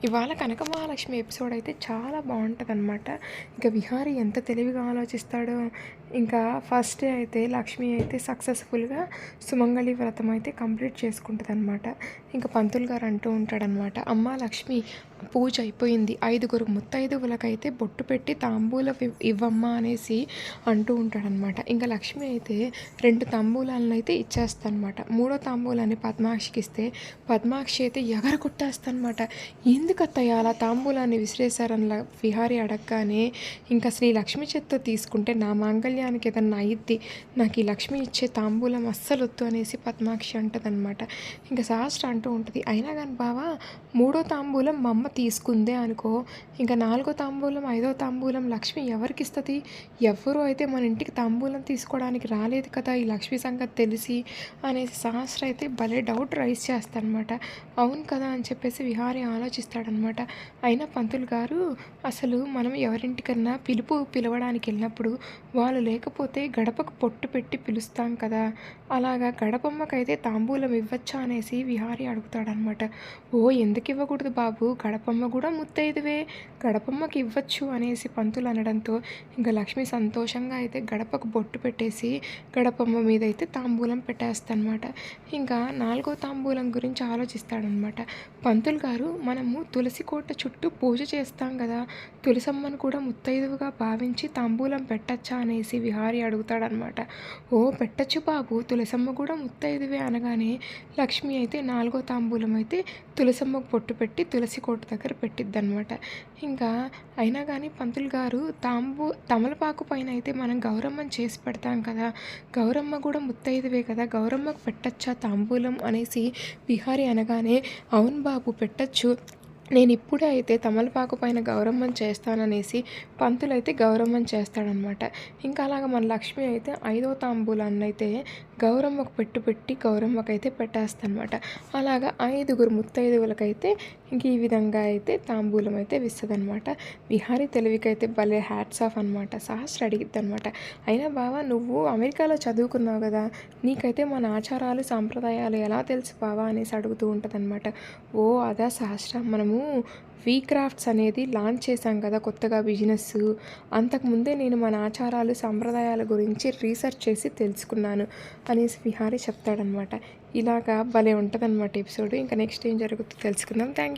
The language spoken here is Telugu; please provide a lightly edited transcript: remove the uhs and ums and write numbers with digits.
ఇవాళ కనక మహాలక్ష్మి ఎపిసోడ్ అయితే చాలా బాగుంటుందన్నమాట. ఇంకా విహారీ ఎంత తెలివిగా ఆలోచిస్తాడో. ఇంకా ఫస్ట్ డే అయితే లక్ష్మి అయితే సక్సెస్ఫుల్గా సుమంగళి వ్రతం అయితే కంప్లీట్ చేసుకుంటుందన్నమాట. ఇంకా పంతులు గారు అంటూ ఉంటాడనమాట, అమ్మ లక్ష్మి పూజ అయిపోయింది, 5గురు ముత్తైదువులకైతే బొట్టు పెట్టి తాంబూలం ఇవ్వమ్మా అనేసి అంటూ ఉంటాడనమాట. ఇంకా లక్ష్మి అయితే 2 తాంబూలాలను అయితే ఇచ్చేస్తానమాట. 3వ తాంబూలాన్ని పద్మాక్షికి ఇస్తే పద్మాక్షి అయితే ఎగరగొట్టేస్తానమాట. ఎందుకత్తయ్య అలా తాంబూలాన్ని విసిరేశారని విహారీ అడగగానే, ఇంకా శ్రీ లక్ష్మి చేత్తో తీసుకుంటే నా మాంగళ్యానికి ఏదన్నా అయ్యిద్ది, నాకు ఈ లక్ష్మి ఇచ్చే తాంబూలం అస్సలు వద్దు అనేసి పద్మాక్షి అంటదనమాట. ఇంకా సహస్ర అంటూ ఉంటుంది, అయినా కానీ బావా 3వ తాంబూలం మా అమ్మ తీసుకుందే అనుకో, ఇంకా 4వ తాంబూలం 5వ తాంబూలం లక్ష్మి ఎవరికి ఇస్తుంది? ఎవ్వరూ అయితే మన ఇంటికి తాంబూలం తీసుకోవడానికి రాలేదు కదా ఈ లక్ష్మి సంగతి తెలిసి అనేసి సహస్ర అయితే భలే డౌట్ రైజ్ చేస్తాడనమాట. అవును కదా అని చెప్పేసి విహారీ ఆలోచిస్తాడనమాట. అయినా పంతులు గారు, అసలు మనం ఎవరింటికన్నా పిలవడానికి వెళ్ళినప్పుడు వాళ్ళు లేకపోతే గడపకు పొట్టు పెట్టి పిలుస్తాం కదా, అలాగా గడపమ్మకైతే తాంబూలం ఇవ్వచ్చా అనేసి విహారీ అడుగుతాడనమాట. ఓ ఎందుకు ఇవ్వకూడదు బాబు, గడపమ్మ కూడా ముత్తైదువే, గడపమ్మకి ఇవ్వచ్చు అనేసి పంతులు అనడంతో ఇంకా లక్ష్మి సంతోషంగా అయితే గడపకు బొట్టు పెట్టేసి గడపమ్మ మీద అయితే తాంబూలం పెట్టేస్తానమాట. ఇంకా 4వ తాంబూలం గురించి ఆలోచిస్తాడనమాట. పంతులు గారు, మనము తులసి కోట చుట్టూ పూజ చేస్తాం కదా, తులసమ్మను కూడా ముత్తైదువుగా భావించి తాంబూలం పెట్టచ్చా అనేసి విహారీ అడుగుతాడనమాట. ఓ పెట్టచ్చు బాబు, తులసమ్మ కూడా ముత్తైదువే అనగానే లక్ష్మి అయితే 4వ తాంబూలం అయితే తులసమ్మకు పొట్టు పెట్టి తులసి కోట దగ్గర పెట్టిద్దనమాట. ఇంకా అయినా కానీ పంతులు గారు, తమలపాకు పైన అయితే మనం గౌరమ్మని చేసి పెడతాం కదా, గౌరమ్మ కూడా ముత్తైదువే కదా, గౌరమ్మకు పెట్టచ్చా తాంబూలం అనేసి విహారీ అనగానే, అవును బాబు పెట్టచ్చు, నేను ఇప్పుడే అయితే తమలపాకు పైన గౌరమ్మని చేస్తాననేసి పంతులైతే గౌరమ్మని చేస్తాడనమాట. ఇంకా అలాగ మన లక్ష్మి అయితే 5వ తాంబూలాన్ని అయితే గౌరమ్మకు పెట్టి గౌరమ్మకైతే పెట్టేస్తానమాట. అలాగా 5గురు ముత్తైదువులకైతే ఇంక ఈ విధంగా అయితే తాంబూలం అయితే విస్తదనమాట. విహారీ తెలివికైతే భలే హ్యాట్స్ ఆఫ్ అనమాట. సహస్ర అడిగిద్ది అనమాట, అయినా బావా నువ్వు అమెరికాలో చదువుకున్నావు కదా, నీకైతే మన ఆచారాలు సాంప్రదాయాలు ఎలా తెలుసు బావా అనేసి అడుగుతూ ఉంటుందన్నమాట. ఓ అదా సహస్ర, మనము క్రాఫ్ట్స్ అనేది లాంచ్ చేశాం కదా కొత్తగా బిజినెస్, అంతకుముందే నేను మన ఆచారాలు సాంప్రదాయాల గురించి రీసెర్చ్ చేసి తెలుసుకున్నాను అనేసి విహారీ చెప్తాడనమాట. ఇలాగా భలే ఉంటుందన్నమాట ఎపిసోడ్. ఇంకా నెక్స్ట్ ఏం జరుగుతుందో తెలుసుకుందాం. Thank you.